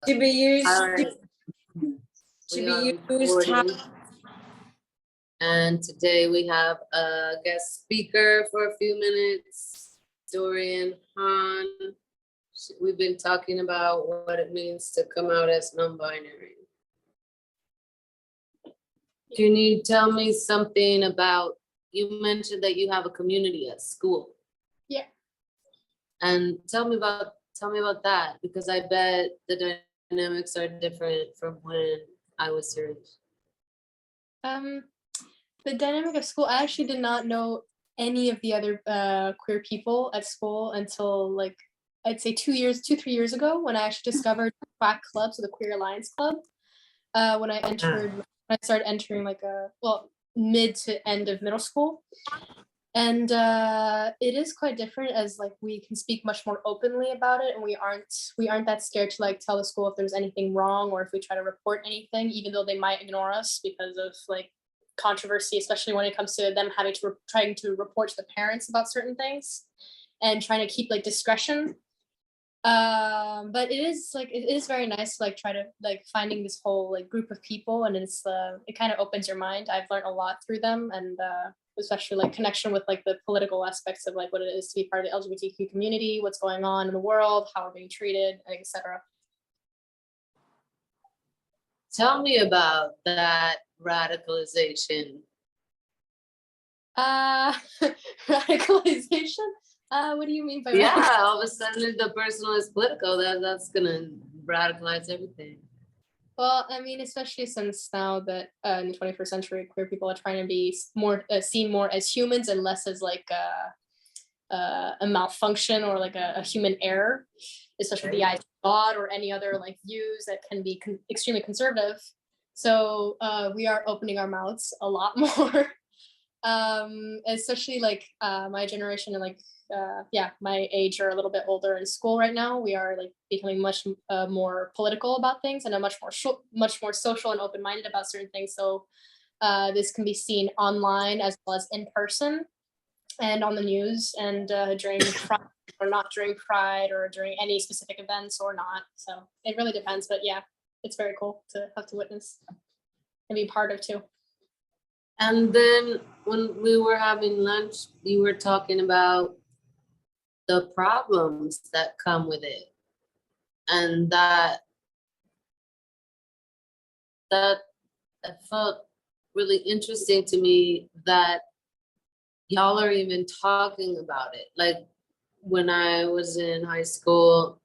To be used. All right. To We be are used. recording. And today we have a guest speaker for a few minutes, Dorian Hahn. We've been talking about what it means to come out as non-binary. Can you tell me something about, you mentioned that you have a community at school. Yeah. And tell me about that, because I bet the dynamics are different from when I was your age. The dynamic of school, I actually did not know any of the other queer people at school until like, I'd say 3 years ago, when I actually discovered quack clubs, so the Queer Alliance Club. When I started entering like mid to end of middle school. And it is quite different, as like we can speak much more openly about it, and we aren't that scared to like tell the school if there's anything wrong or if we try to report anything, even though they might ignore us because of like controversy, especially when it comes to them having to trying to report to the parents about certain things and trying to keep like discretion. But it is very nice to like try to like finding this whole like group of people, and it kind of opens your mind. I've learned a lot through them, and especially like connection with like the political aspects of like what it is to be part of the LGBTQ community, what's going on in the world, how we're being treated, etc. Tell me about that radicalization. Radicalization? What do you mean by Yeah, all of a sudden the personal is political, that's gonna radicalize everything. Well, I mean, especially since now that in the 21st century, queer people are trying to be more seen more as humans and less as like a malfunction or like a human error, especially with the eyes of God or any other like views that can be extremely conservative. So we are opening our mouths a lot more, especially like my generation and like my age are a little bit older in school right now. We are like becoming much more political about things and much more social and open-minded about certain things. So this can be seen online as well as in person and on the news and during Pride or not during Pride or during any specific events or not. So it really depends, but yeah, it's very cool to have to witness and be part of too. And then when we were having lunch, you were talking about the problems that come with it, and that felt really interesting to me, that y'all are even talking about it. Like when I was in high school,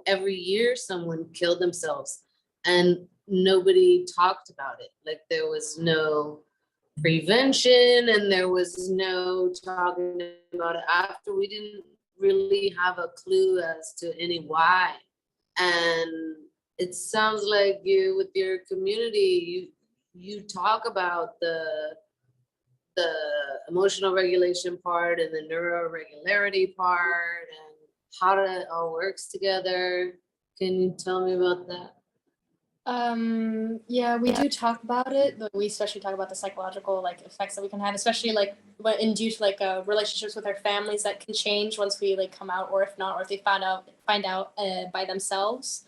every year someone killed themselves and nobody talked about it. Like there was no prevention and there was no talking about it after. We didn't really have a clue as to any why. And it sounds like you, with your community, you talk about the emotional regulation part and the neuroregularity part and how it all works together. Can you tell me about that? Yeah, we do talk about it, but we especially talk about the psychological like effects that we can have, especially like when due to like relationships with our families that can change once we like come out, or if not, or if they find out by themselves.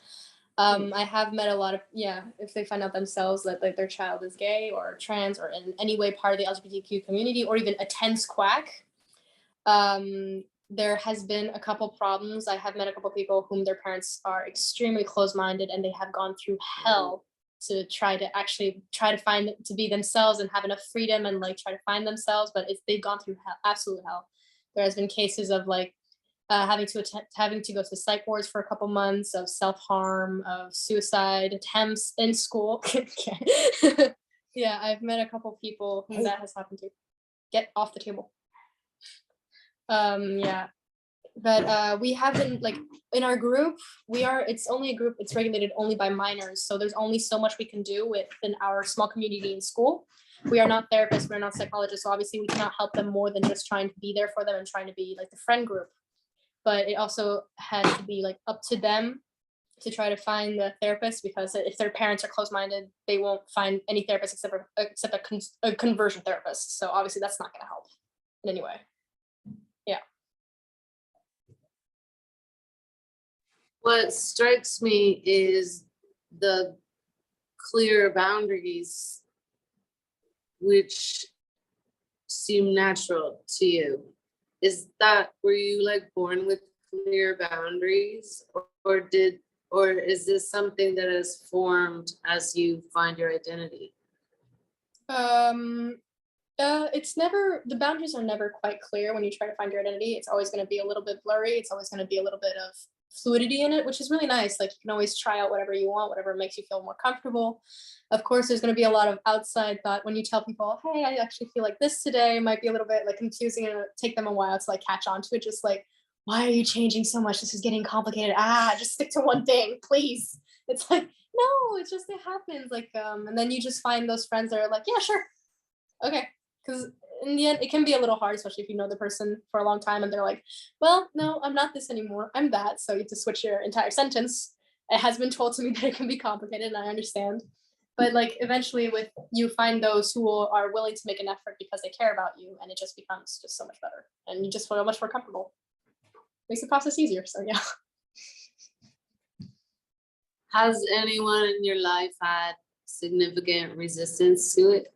I have met a lot of, if they find out themselves that like their child is gay or trans or in any way part of the LGBTQ community or even attends quack. There has been a couple problems. I have met a couple people whom their parents are extremely closed-minded, and they have gone through hell to try to find to be themselves and have enough freedom and like try to find themselves. But they've gone through hell, absolute hell. There has been cases of like having to go to psych wards for a couple months, of self-harm, of suicide attempts in school. Yeah, I've met a couple people whom that has happened to. Get off the table. Yeah, but we haven't like in our group. It's only a group. It's regulated only by minors, so there's only so much we can do within our small community in school. We are not therapists. We're not psychologists, so obviously we cannot help them more than just trying to be there for them and trying to be like the friend group. But it also has to be like up to them to try to find the therapist, because if their parents are closed-minded, they won't find any therapist except a conversion therapist. So obviously that's not going to help in any way. Yeah. what strikes me is the clear boundaries which seem natural to you. Were you like born with clear boundaries, or is this something that has formed as you find your identity? It's never, the boundaries are never quite clear when you try to find your identity. It's always going to be a little bit blurry. It's always going to be a little bit of fluidity in it, which is really nice. Like you can always try out whatever you want, whatever makes you feel more comfortable. Of course, there's going to be a lot of outside thought when you tell people, hey, I actually feel like this today. It might be a little bit like confusing and it'll take them a while to like catch on to it. Just like, why are you changing so much? This is getting complicated. Just stick to one thing, please. It's like, no, it's just, it happens. Like, and then you just find those friends that are like, yeah, sure. Okay. Because in the end, it can be a little hard, especially if you know the person for a long time and they're like, well, no, I'm not this anymore. I'm that. So you have to switch your entire sentence. It has been told to me that it can be complicated and I understand. But like eventually with you find those who are willing to make an effort because they care about you and it just becomes just so much better. And you just feel much more comfortable. Makes the process easier. So yeah. Has anyone in your life had significant resistance to it?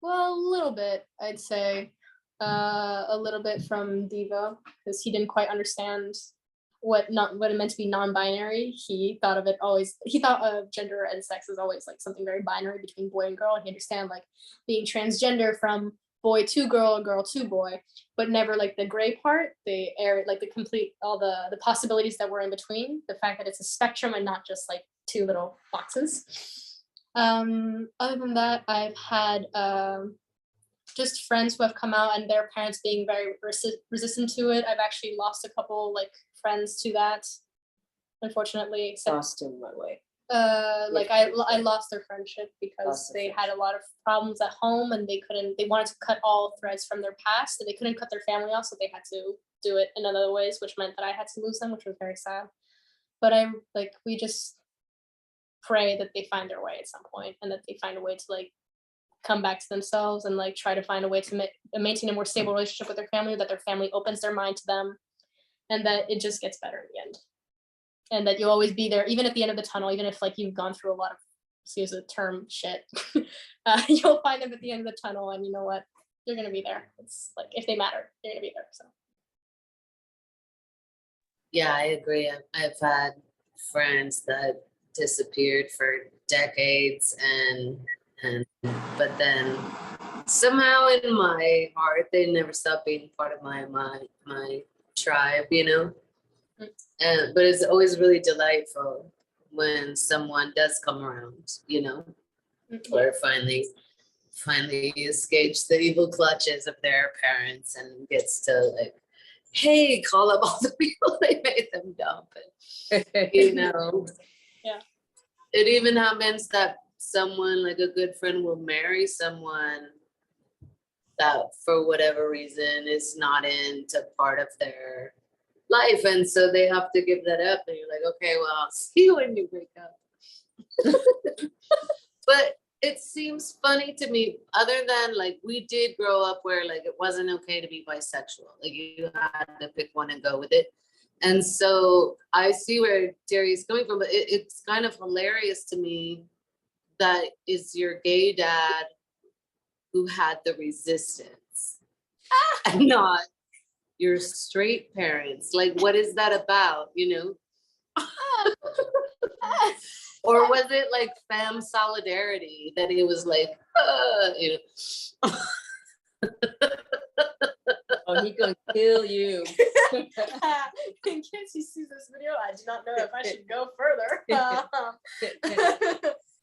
Well, a little bit, I'd say. A little bit from Diva, because he didn't quite understand what it meant to be non-binary. He thought of gender and sex as always like something very binary between boy and girl. And he understand like being transgender from boy to girl, girl to boy, but never like the gray part, the air, like the complete, all the possibilities that were in between, the fact that it's a spectrum and not just like two little boxes. Other than that, I've had just friends who have come out and their parents being very resistant to it. I've actually lost a couple like friends to that, unfortunately. Lost in what way? Like I lost their friendship because they had a lot of problems at home and they wanted to cut all threads from their past and they couldn't cut their family off, so they had to do it in other ways, which meant that I had to lose them, which was very sad. But we just pray that they find their way at some point and that they find a way to like come back to themselves and like try to find a way to maintain a more stable relationship with their family, that their family opens their mind to them and that it just gets better in the end. And that you'll always be there, even at the end of the tunnel, even if like you've gone through a lot of, excuse the term, shit, you'll find them at the end of the tunnel and you know what, you're going to be there. It's like, if they matter, they're going to be there, so. Yeah, I agree. I've had friends that disappeared for decades but then somehow in my heart they never stopped being part of my tribe, you know. But it's always really delightful when someone does come around, you know, or finally escapes the evil clutches of their parents and gets to like, hey, call up all the people they made them dump, and, you know. Yeah. It even happens that someone, like a good friend, will marry someone that for whatever reason is not into part of their life, and so they have to give that up, and you're like, okay, well, I'll see you when you break up. But it seems funny to me, other than like we did grow up where like it wasn't okay to be bisexual, like you had to pick one and go with it. And so I see where Terry's coming from, but it's kind of hilarious to me that is your gay dad who had the resistance and not your straight parents. Like, what is that about, you know? Or was it like fam solidarity that he was like, you know? Oh, he gonna kill you. In case he sees this video, I do not know if I should go further.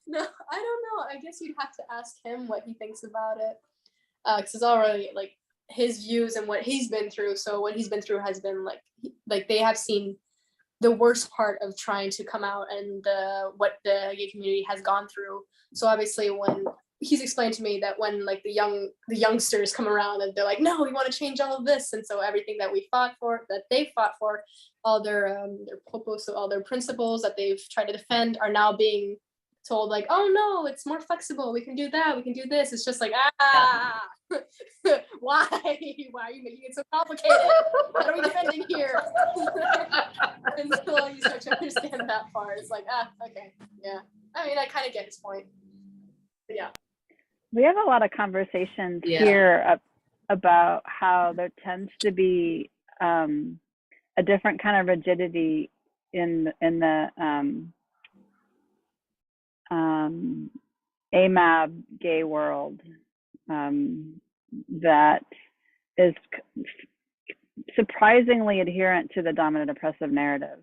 No, I don't know. I guess you'd have to ask him what he thinks about it. Because it's already like his views and what he's been through. So what he's been through has been like they have seen the worst part of trying to come out and what the gay community has gone through. So obviously when he's explained to me that when like the youngsters come around and they're like, no, we want to change all of this. And so everything that we fought for, that they fought for, all their popos, so all their principles that they've tried to defend are now being told like, oh no, it's more flexible, we can do that, we can do this. It's just like, why are you making it so complicated? What are we defending here? Until you start to understand that part, it's like, okay, yeah. I mean, I kind of get his point, but yeah. We have a lot of conversations Yeah. here about how there tends to be a different kind of rigidity in the AMAB gay world that is surprisingly adherent to the dominant oppressive narrative.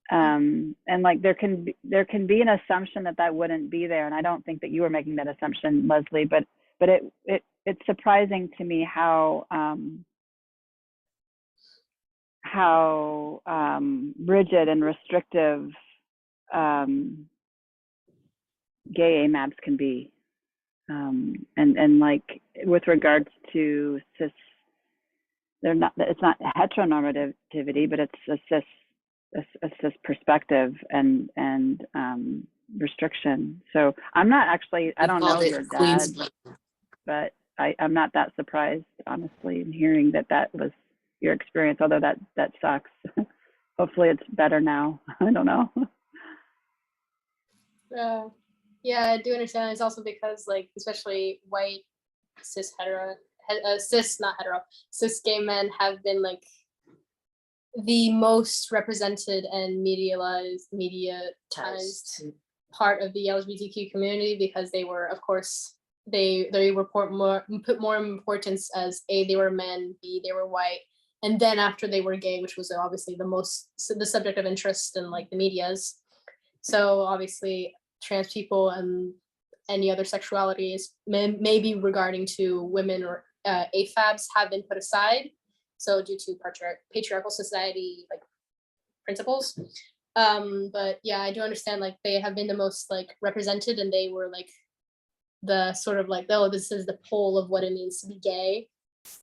And like there can be an assumption that wouldn't be there, and I don't think that you were making that assumption, Leslie, but it's surprising to me how rigid and restrictive gay AMABs can be, and like with regards to cis, it's not heteronormativity, but it's a cis perspective and restriction. So I'm not actually, I don't know your dad, but I'm not that surprised, honestly, in hearing that was your experience, although that sucks. Hopefully it's better now. I don't know. Yeah, I do understand. It's also because, like, especially white cis gay men have been like the most represented and mediatized part of the LGBTQ community, because they were, of course, they put more importance as A, they were men, B, they were white, and then after they were gay, which was obviously the subject of interest in like the medias. So obviously trans people and any other sexualities, maybe regarding to women or AFABs, have been put aside. So due to patriarchal society like principles. But yeah, I do understand, like, they have been the most like represented, and they were like the sort of like, oh, this is the pole of what it means to be gay.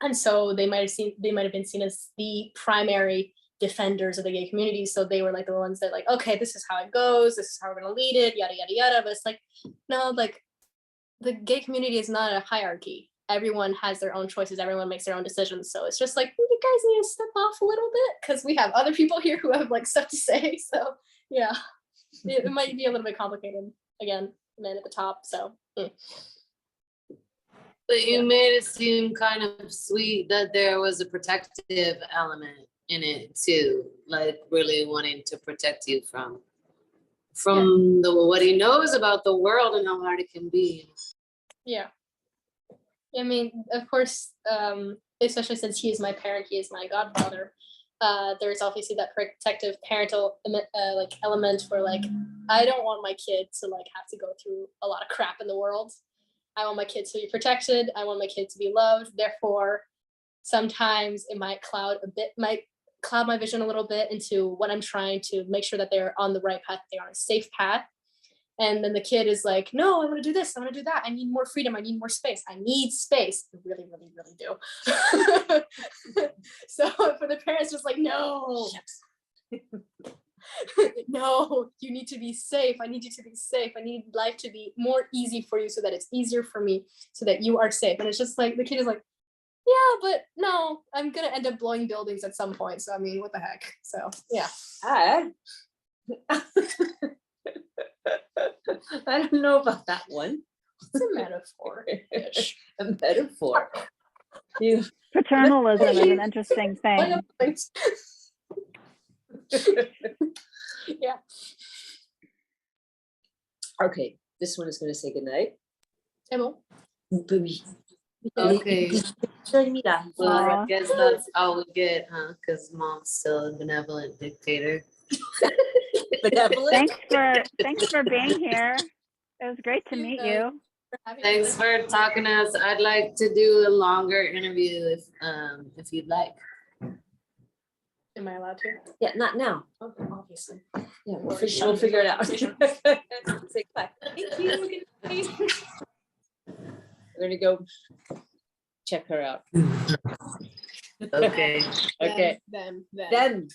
And so they might have been seen as the primary defenders of the gay community. So they were like the ones that like, okay, this is how it goes, this is how we're gonna lead it, yada yada yada. But it's like, no, like the gay community is not a hierarchy. Everyone has their own choices, everyone makes their own decisions. So it's just like, you guys need to step off a little bit, because we have other people here who have like stuff to say. So yeah, it might be a little bit complicated. Again, men at the top. So But you made it seem kind of sweet that there was a protective element in it too, like really wanting to protect you from what he knows about the world and how hard it can be. Yeah. I mean, of course, especially since he is my parent, he is my godfather. There's obviously that protective parental like element where like, I don't want my kid to like have to go through a lot of crap in the world. I want my kids to be protected. I want my kids to be loved. Therefore, sometimes it might cloud my vision a little bit into what I'm trying to make sure that they're on the right path, they're on a safe path. And then the kid is like, no, I want to do this, I want to do that. I need more freedom. I need more space. I need space. I really, really, really do. So for the parents, just like, no. No, you need to be safe. I need you to be safe. I need life to be more easy for you so that it's easier for me, so that you are safe. And it's just like, the kid is like, yeah, but no, I'm going to end up blowing buildings at some point. So, I mean, what the heck? So, yeah. I don't know about that one. It's a metaphor. A metaphor. You Paternalism is an interesting thing. Yeah. Okay, this one is going to say goodnight. Emil. Okay. Mira. Well, I guess that's all we get, huh? Because mom's still a benevolent dictator. Benevolent. Thanks for being here. It was great to meet you. Thanks for talking to us. I'd like to do a longer interview if you'd like. Am I allowed to? Yeah, not now. Oh, obviously. Yeah, we'll figure it out. Say goodbye. Thank you. We're gonna go check her out. Okay. Okay. Them. Them.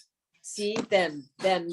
See them. Them.